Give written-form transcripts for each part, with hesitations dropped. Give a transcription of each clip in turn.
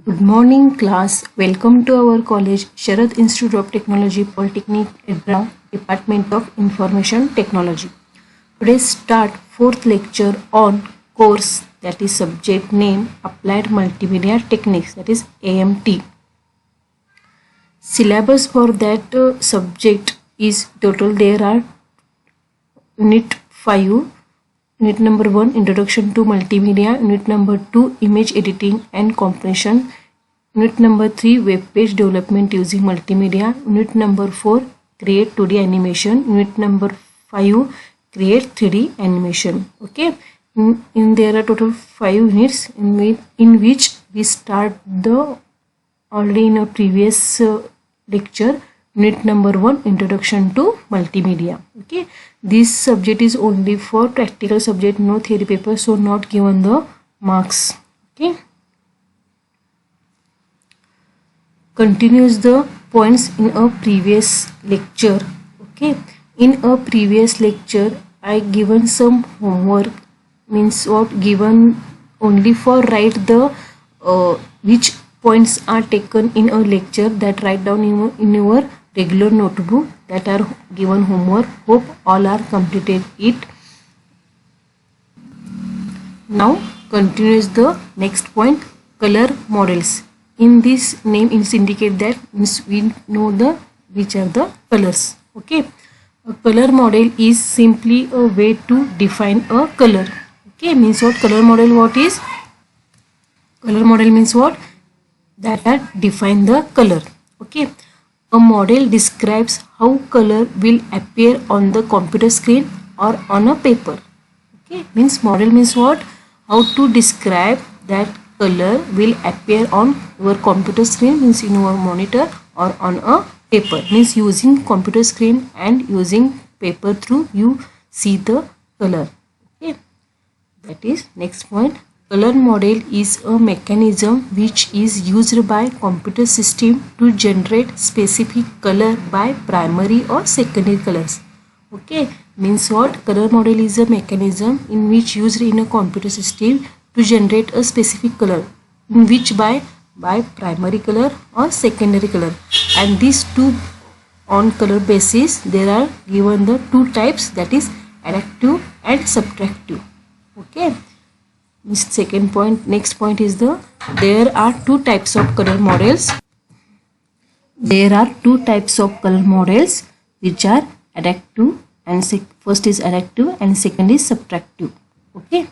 Good morning, class. Welcome to our college, Sharad Institute of Technology, Polytechnic, Edra, Department of Information Technology. Today start fourth lecture on course, that is subject name Applied Multimedia Techniques, that is AMT. Syllabus for that subject is total. There are unit 5. Unit number 1, Introduction to Multimedia. Unit number 2, Image Editing and Compression. Unit number 3, Web Page Development using Multimedia. Unit number 4, Create 2D Animation. Unit number 5, Create 3D Animation. Okay. There are total 5 units in which we start the already in a previous lecture. Unit number 1, Introduction to Multimedia. Okay, this subject is only for practical subject, no theory paper, so not given the marks. Okay, continues the points in a previous lecture. Okay, in a previous lecture I given some homework, means what, given only for write the which points are taken in a lecture, that write down in your regular notebook, that are given homework. Hope all are completed it. Now continues the next point, color models. In this name is indicate that means we know the which are the colors. Okay, a color model is simply a way to define a color. Okay, means what, color model, what is color model means what, that are define the color. Okay, a model describes how color will appear on the computer screen or on a paper. Okay, means model means what, how to describe that color will appear on your computer screen, means in your monitor or on a paper, means using computer screen and using paper through you see the color. Okay, that is next point. Color model is a mechanism which is used by computer system to generate specific color by primary or secondary colors. Okay, means what, color model is a mechanism in which used in a computer system to generate a specific color, in which by primary color or secondary color, and these two on color basis there are given the two types, that is adaptive and subtractive. Okay, second point, next point is there are two types of color models. There are two types of color models which are adaptive and first is adaptive and second is subtractive. Okay,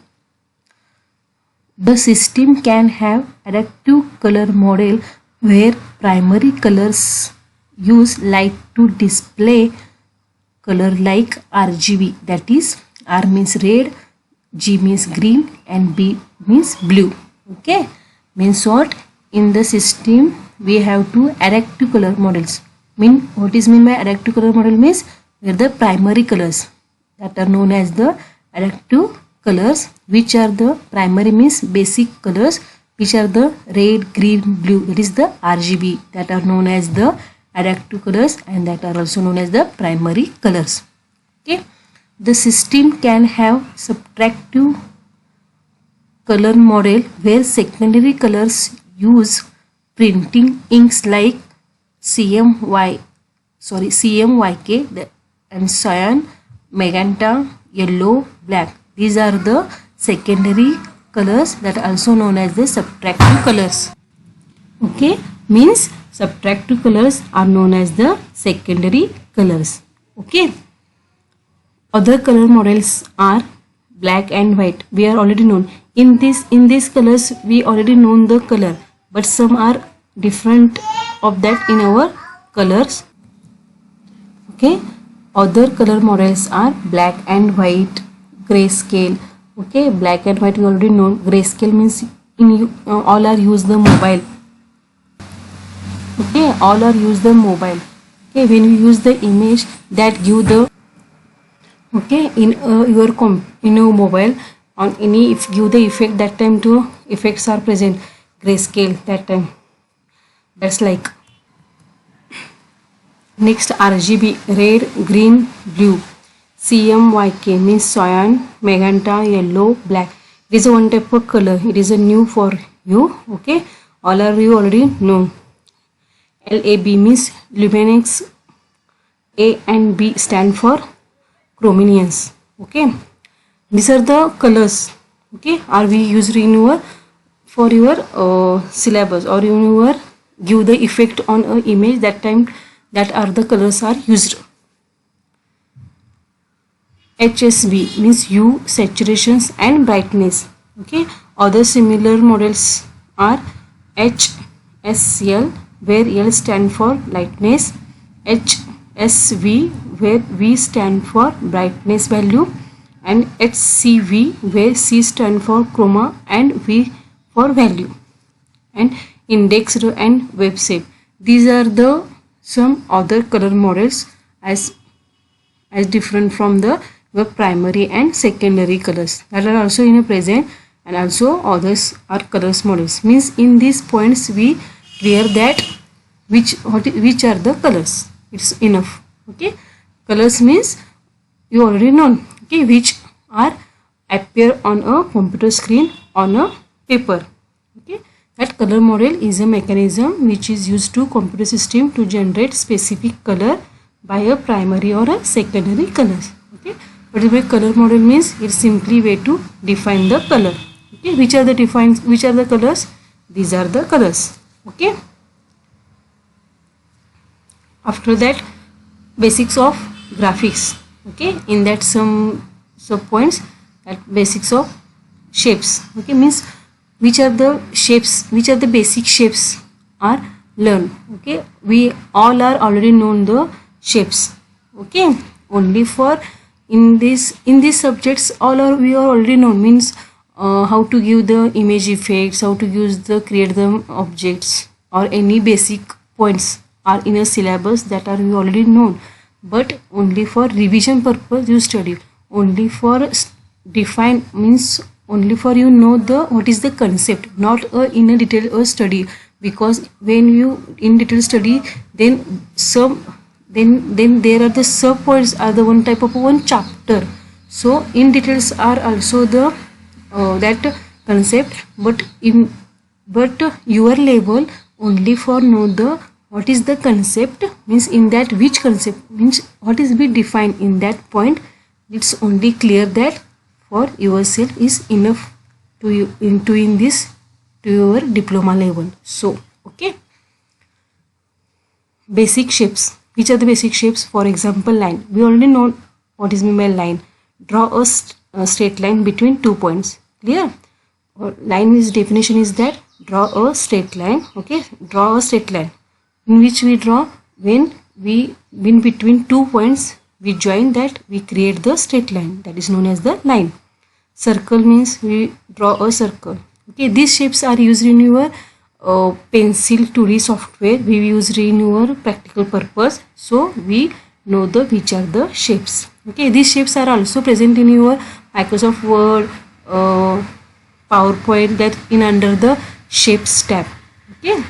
the system can have adaptive color model where primary colors use light to display color like RGB, that is R means red, G means green and B means blue. Okay, means what, in the system we have two adaptive color models. What is mean by adaptive color model means where the primary colors that are known as the adaptive colors, which are the primary means basic colors, which are the red, green, blue, that is the RGB, that are known as the adaptive colors and that are also known as the primary colors. Okay, the system can have subtractive color model where secondary colors use printing inks like CMYK and cyan, magenta, yellow, black. These are the secondary colors that are also known as the subtractive colors. Okay, means subtractive colors are known as the secondary colors. Okay, other color models are black and white. We are already known in these colors, we already known the color, but some are different of that in our colors. Okay, other color models are black and white, grayscale. Okay, black and white we already know. Grayscale means all are use the mobile. Okay, all are use the mobile. Okay, when we use the image that give the, okay, in your mobile on any, if give the effect, that time two effects are present, grayscale, that time, that's like. Next, RGB, red, green, blue. CMYK means cyan, magenta, yellow, black. It is one type of color. It is a new for you. Okay, all are you already know. LAB means luminescence. A and B stand for chrominance. Okay, these are the colors. Okay, are we used in your for your syllabus or in your give the effect on a image, that time that are the colors are used. HSB means hue, saturations and brightness. Okay, other similar models are HSL, where L stand for lightness, HSV, where V stand for brightness value, and HCV, where C stand for chroma and V for value, and indexed and wave shape. These are the some other color models as different from the primary and secondary colors that are also in a present, and also others are colors models. Means in these points we clear that which are the colors. It's enough. Okay, colors means you already know. Okay, which are appear on a computer screen on a paper. Okay, that color model is a mechanism which is used to computer system to generate specific color by a primary or a secondary colors. Okay, but the color model means it's simply way to define the color. Okay, which are the colors? These are the colors. Okay, after that basics of graphics. Okay, in that some sub points, that basics of shapes. Okay, means which are the shapes, which are the basic shapes are learned. Okay, we all are already known the shapes. Okay, only for in these subjects we are already known, means how to give the image effects, how to use the create the objects, or any basic points are in a syllabus that are you already known, but only for revision purpose you study. Only for define means only for you know the what is the concept, not in a detail study, because when you in detail study then then there are the sub points are the one type of one chapter. So in details are also the that concept, but your level only for know the what is the concept, means in that which concept means what is be defined in that point. It's only clear that for yourself is enough to you into in this to your diploma level. So okay, basic shapes. Which are the basic shapes? For example, line. We already know what is meant by line. Draw a straight line between 2 points. Clear? Line is definition is that draw a straight line. Okay, draw a straight line in which we draw when between 2 points we join that we create the straight line, that is known as the line. Circle means we draw a circle. Okay, these shapes are used in your pencil 2D software. We use in your practical purpose, so we know the which are the shapes. Okay, these shapes are also present in your Microsoft Word, PowerPoint, that in under the shapes tab. Okay,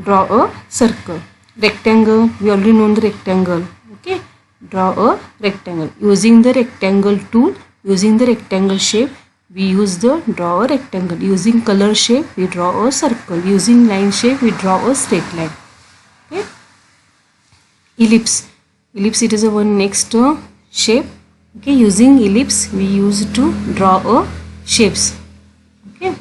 draw a circle. Rectangle, we already know the rectangle. Okay, draw a rectangle using the rectangle tool. Using the rectangle shape we use the draw a rectangle. Using color shape we draw a circle. Using line shape we draw a straight line. Okay, ellipse. Ellipse, it is a one next shape. Okay, using ellipse we use to draw a shapes. Okay,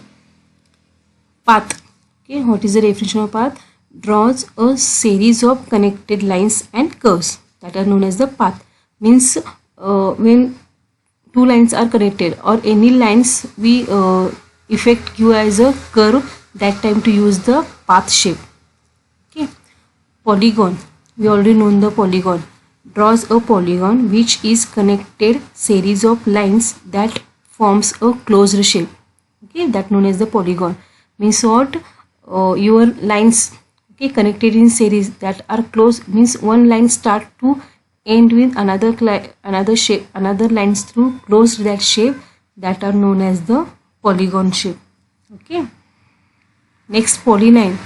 path. Okay, what is the definition of path? Draws a series of connected lines and curves that are known as the path. Means when two lines are connected or any lines we effect give as a curve, that time to use the path shape. Okay, polygon. We already know the polygon. Draws a polygon which is connected series of lines that forms a closed shape. Okay, that known as the polygon. Means what? Your lines, okay, connected in series that are closed, means one line start to end with another shape, another lines through closed that shape, that are known as the polygon shape. Okay, next polyline.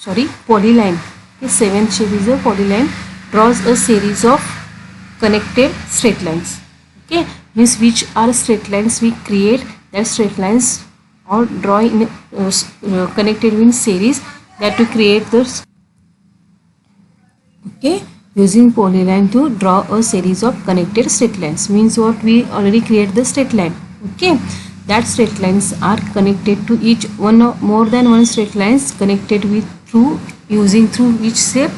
Okay, seventh shape is a polyline. Draws a series of connected straight lines. Okay, means which are straight lines we create that straight lines or draw in connected in series that to create the okay, using polyline to draw a series of connected straight lines. Means what, we already create the straight line. Okay, that straight lines are connected to each one or more than one straight lines connected with through using through which shape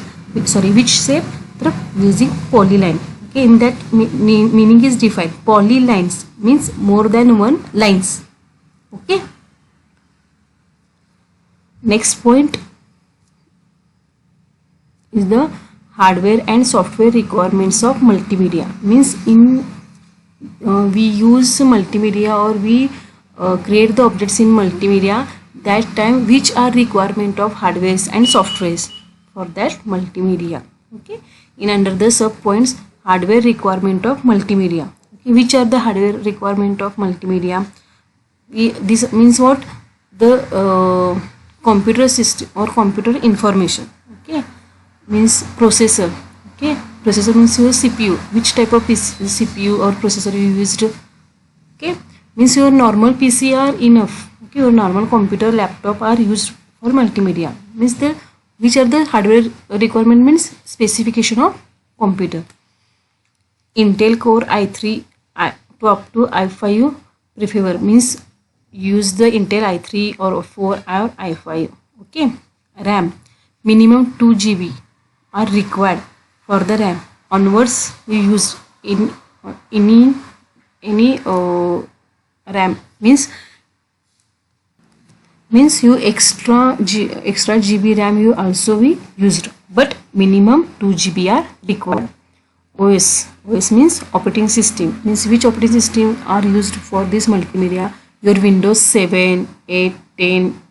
through using polyline. Okay, in that meaning is defined. Polylines means more than one lines. Okay, next point is the hardware and software requirements of multimedia. Means in we use multimedia or we create the objects in multimedia, that time which are requirement of hardwares and softwares for that multimedia. Okay, in under the sub points, hardware requirement of multimedia. Okay, which are the hardware requirement of multimedia? This means what, the computer system or computer information. Okay, means processor. Okay, processor means your CPU. Which type of CPU or processor you used? Okay, means your normal PC are enough. Okay, your normal computer, laptop are used for multimedia. Means the which are the hardware requirement, means specification of computer. Intel Core i3 to up to i5 prefer, means use the Intel i3 or 4 or i5. Okay, RAM minimum 2 GB are required for the RAM. Onwards you use in any RAM, means you extra GB RAM you also be used, but minimum 2 GB are required. OS means operating system, means which operating system are used for this multimedia? Your Windows 7, 8, 10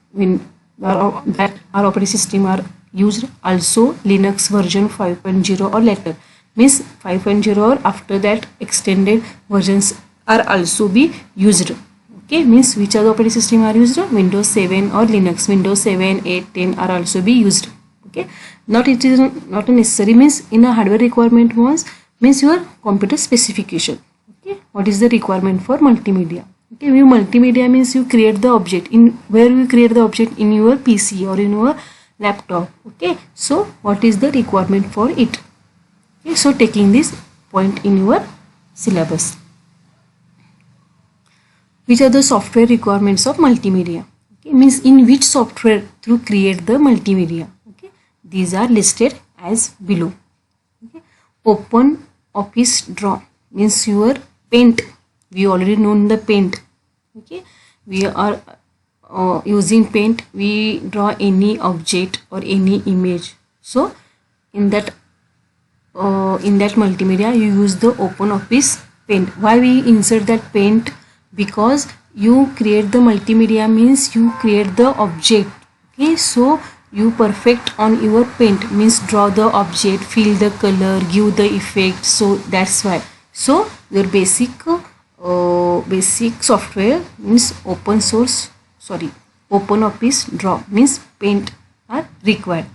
that our operating system are used. Also Linux version 5.0 or later, means 5.0 or after that extended versions are also be used. Okay, means which are the operating system are used? Windows 7 or Linux. Windows 7, 8, 10 are also be used. Okay, it is not a necessary, means in a hardware requirement means your computer specification. Okay, what is the requirement for multimedia? Okay, multimedia means you create the object in where you create the object in your PC or in your laptop. Okay, so what is the requirement for it? Okay, so taking this point in your syllabus. Which are the software requirements of multimedia? Okay, means in which software to create the multimedia. Okay, these are listed as below. Okay, Open Office Draw means your Paint. We already know the Paint. Okay, we are using Paint. We draw any object or any image. So in that multimedia you use the Open Office Paint. Why we insert that Paint? Because you create the multimedia means you create the object. Okay, so you perfect on your Paint, means draw the object, fill the color, give the effect. So that's why. So your basic software means Open Office Draw means Paint are required.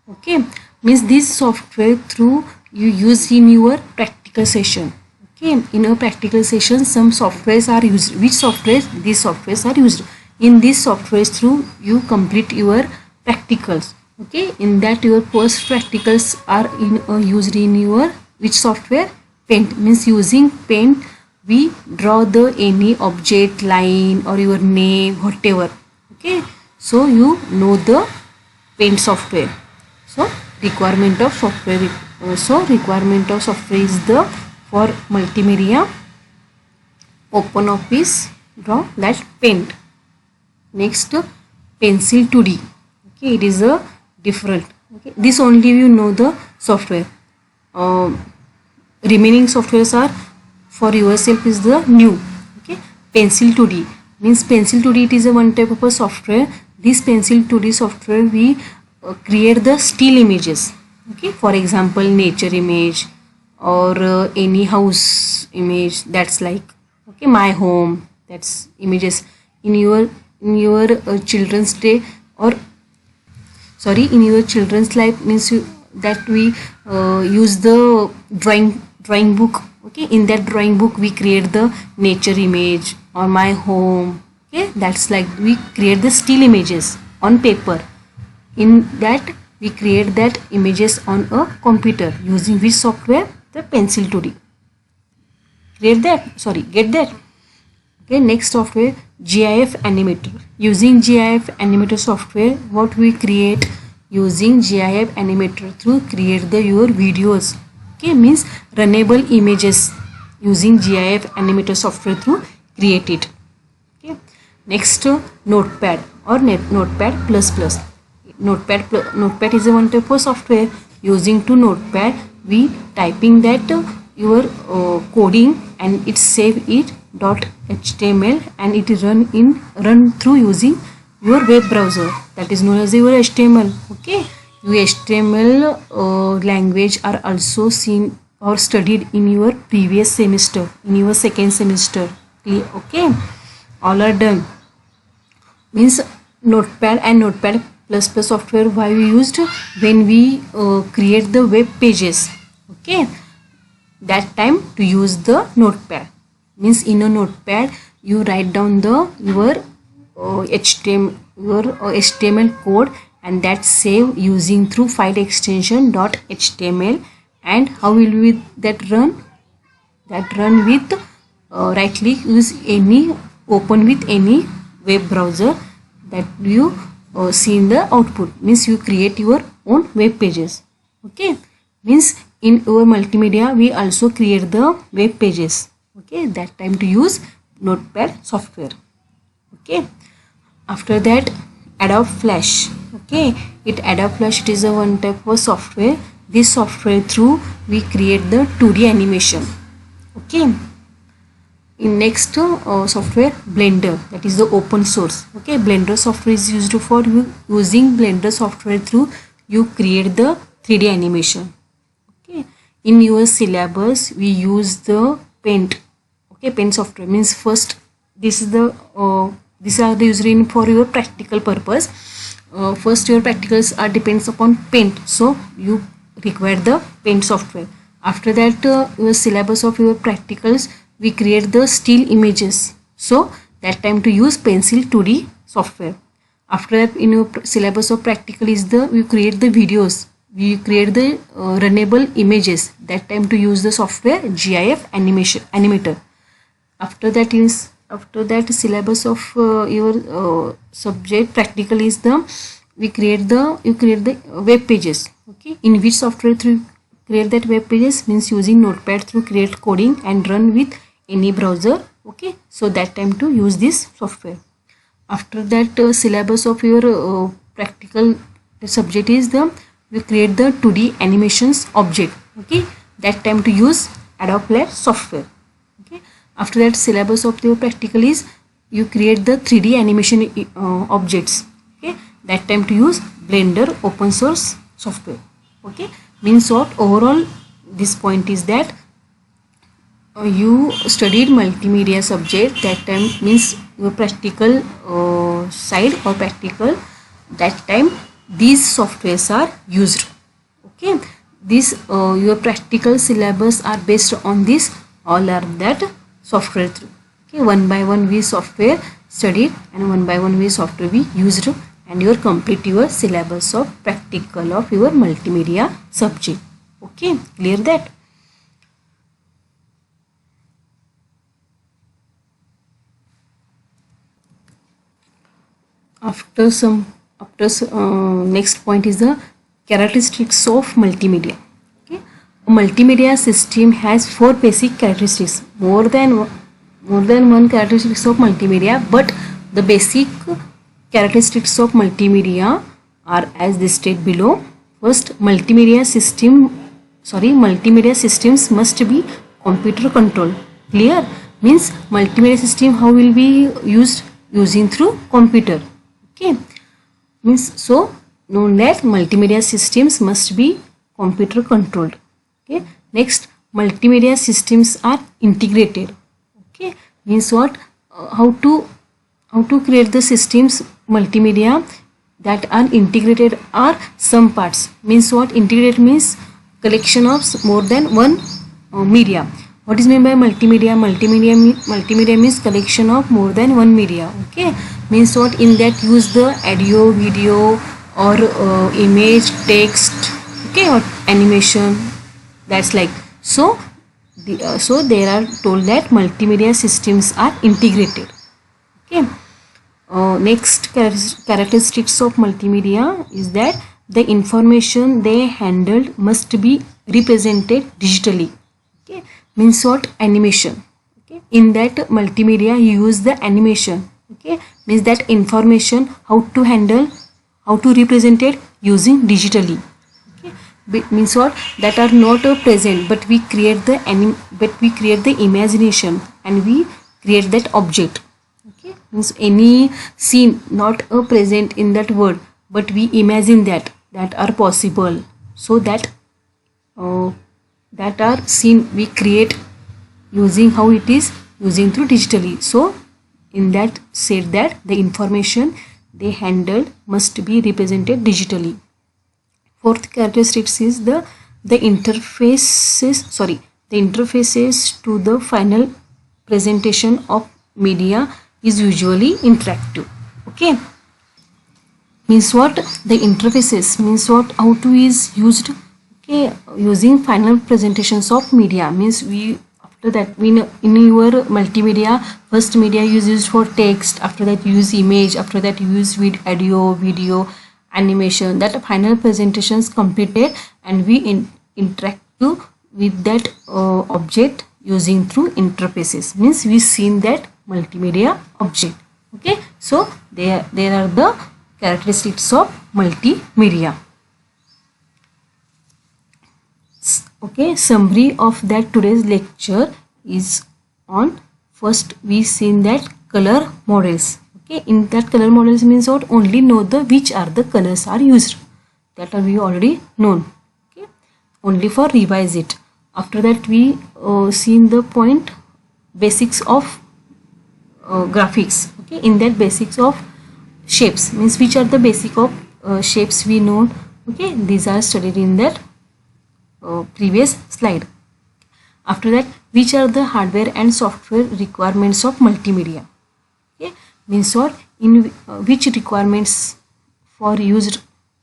Okay, means this software through you use in your practical session. Okay, in a practical session some softwares are used. Which softwares? These softwares are used. In these softwares through you complete your practicals. Okay, in that your first practicals are used in your which software? Paint. Means using Paint we draw the any object, line or your name, whatever. Okay, so you know the Paint software. So requirement of software is the for multimedia Open Office Draw, that Paint. Next Pencil 2D. Okay, it is a different. Okay, this only you know the software. Remaining softwares are for yourself is the new. Okay, Pencil 2D means Pencil 2D it is a one type of a software. This Pencil 2D software we create the still images. Okay, for example nature image or any house image, that's like okay my home, that's images in your children's day or sorry in your children's life, means that we use the drawing book. Okay, in that drawing book we create the nature image or my home Okay, that's like we create the still images on paper. In that we create that images on a computer using which software? The Pencil 2D. Get that. Okay, next software, GIF Animator. Using GIF Animator software, what we create using GIF Animator through create your videos. Okay, means runnable images using GIF Animator software through create it. Okay, next Notepad or Notepad plus plus. Notepad is a one type of software. Using to Notepad, we typing that your coding and it save it .html and it is run through using your web browser, that is known as your HTML. Okay, your HTML language are also seen or studied in your previous semester, in your second semester. Okay, all are done. Means Notepad and Notepad plus plus software why we used when we create the web pages. Okay, that time to use the Notepad. Means in a Notepad you write down your HTML code and that save using through file extension .html. And how will we that run? That run with right click, use any, open with any web browser that you see in the output. Means you create your own web pages. Okay, means in our multimedia we also create the web pages. Okay, that time to use Notepad software. Okay, after that Adobe Flash. Okay, Adobe Flash, it is a one type of software. This software through we create the 2D animation. Okay, in next software Blender, that is the open source. Okay, Blender software is used for using Blender software through you create the 3D animation. Okay, in your syllabus we use the Paint. Okay, Paint software means first this is the these are the user in for your practical purpose. First your practicals are depends upon Paint, so you require the Paint software. After that your syllabus of your practicals we create the still images, so that time to use Pencil 2D software. After that in your syllabus of practical is the we create the videos, we create the runnable images, that time to use the software GIF Animator. After that syllabus of your subject practical is the you create the web pages. Okay, in which software through create that web pages? Means using Notepad through create coding and run with any browser. Okay, so that time to use this software. After that syllabus of your practical subject is the you create the 2D animations object. Okay, that time to use Adobe Flash software. Okay, after that syllabus of your practical is you create the 3D animation objects. Okay, that time to use Blender open source software. Okay, means what overall this point is that you studied multimedia subject, that time means your practical side or practical, that time these softwares are used. Okay, this your practical syllabus are based on this, all are that software through. Okay, one by one we software studied and one by one we software we used, and you complete your syllabus of practical of your multimedia subject. Okay, clear that? Next point is the characteristics of multimedia. Okay, a multimedia system has 4 basic characteristics. More than one characteristics of multimedia, but the basic characteristics of multimedia are as listed below. First, multimedia systems must be computer controlled. Clear? Means multimedia system how will be used? Using through computer. Okay, means so known that multimedia systems must be computer controlled. Okay, next, multimedia systems are integrated. Okay, means what? How to create the systems multimedia that are integrated are some parts. Means what? Integrated means collection of more than one media. What is meant by multimedia? Multimedia means collection of more than one media. Okay, means what? In that use the audio, video, or image, text. Okay, or animation. That's like so. So they are told that multimedia systems are integrated. Okay. Next characteristics of multimedia is that the information they handled must be represented digitally. Okay, means what? Animation. Okay, in that multimedia you use the animation. Okay, means that information how to handle, how to represent it using digitally. Okay, means what? That are not present, but we create the imagination and we create that object. Okay, means any scene not present in that world, but we imagine that are possible, so that that are seen we create using how it is using through digitally. So in that said that the information they handled must be represented digitally. Fourth characteristics is the interfaces to the final presentation of media is usually interactive. Okay, means what? The interfaces means what? How to is used. Okay, using final presentations of media means we, after that we know in your multimedia, first media is used for text, after that you use image, after that you use with audio, video, animation. That final presentations completed and we interact with that object using through interfaces, means we seen that multimedia object. Okay, so there are the characteristics of multimedia. Okay, summary of that today's lecture is on, first we seen that color models. Okay, in that color models means what? Only know the which are the colors are used, that are we already known. Okay, only for revise it. After that we seen the point basics of graphics. Okay, in that basics of shapes means which are the basic of shapes we know. Okay, these are studied in that previous slide. After that, which are the hardware and software requirements of multimedia? Okay, means what? In which requirements for used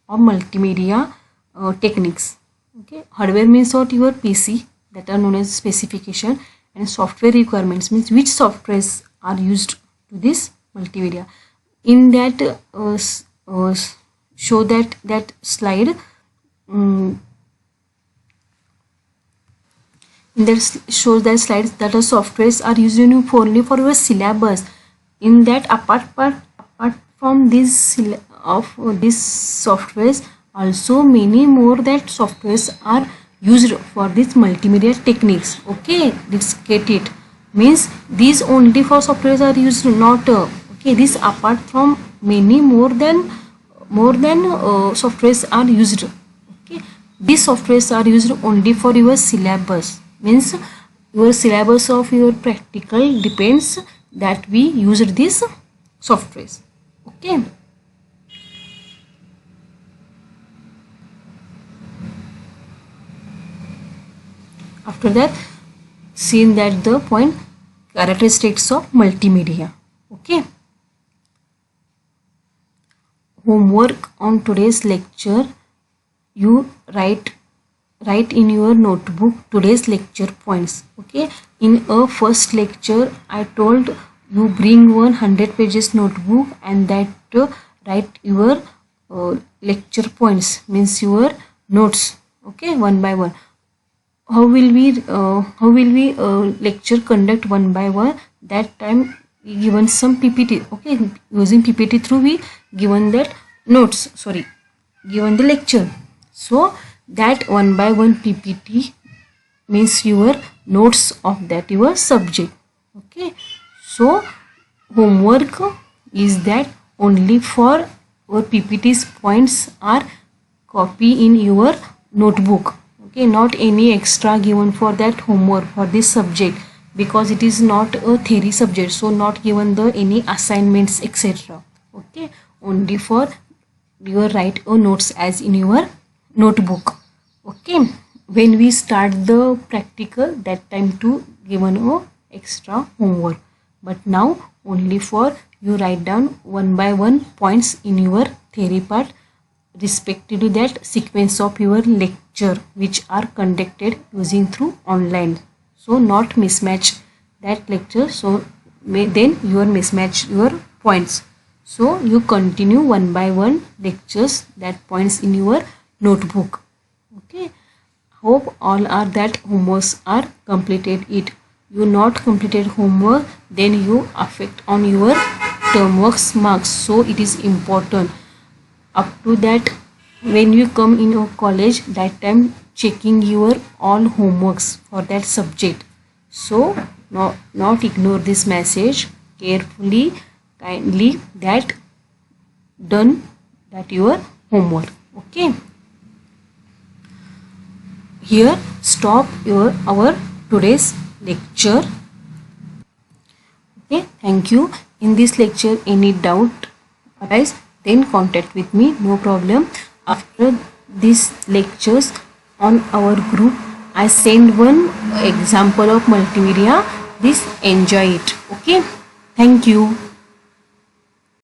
of multimedia techniques. Okay, hardware means what? Your PC, that are known as specification, and software requirements means which softwares are used to this multimedia. In that show that slide. In that shows that slides that are softwares are used only for your syllabus. In that apart from this of these softwares, also many more that softwares are used for this multimedia techniques. Okay, let's get it. Means these only for softwares are used, not okay, this apart from many more than softwares are used. Okay, these softwares are used only for your syllabus, means your syllabus of your practical depends that we used these softwares. Okay, after that seen that the point characteristics of multimedia. Okay, homework on today's lecture, you write in your notebook today's lecture points. Okay, in a first lecture I told you bring 100 pages notebook and that write your lecture points, means your notes. Okay, one by one. How will we lecture conduct one by one? That time we given some PPT. Okay, using PPT through we given that notes, given the lecture. So that one by one PPT means your notes of that your subject. Okay, so homework is that only for your PPT's points are copy in your notebook. Okay, not any extra given for that homework for this subject, because it is not a theory subject, so not given the any assignments etc. Okay, only for your write or notes as in your notebook. Okay, when we start the practical, that time to given a extra homework, but now only for you write down one by one points in your theory part respective to that sequence of your lecture which are conducted using through online. So not mismatch that lecture, so then you are mismatch your points. So you continue one by one lectures that points in your notebook. Okay, hope all are that homeworks are completed it. You not completed homework, then you affect on your term works marks. So it is important up to that when you come in your college, that time checking your all homeworks for that subject. So not ignore this message, carefully kindly that done that your homework. Okay, here stop our today's lecture. Okay, thank you. In this lecture any doubt arise, then contact with me, no problem. After these lectures on our group I send one example of multimedia, please enjoy it. Okay, thank you.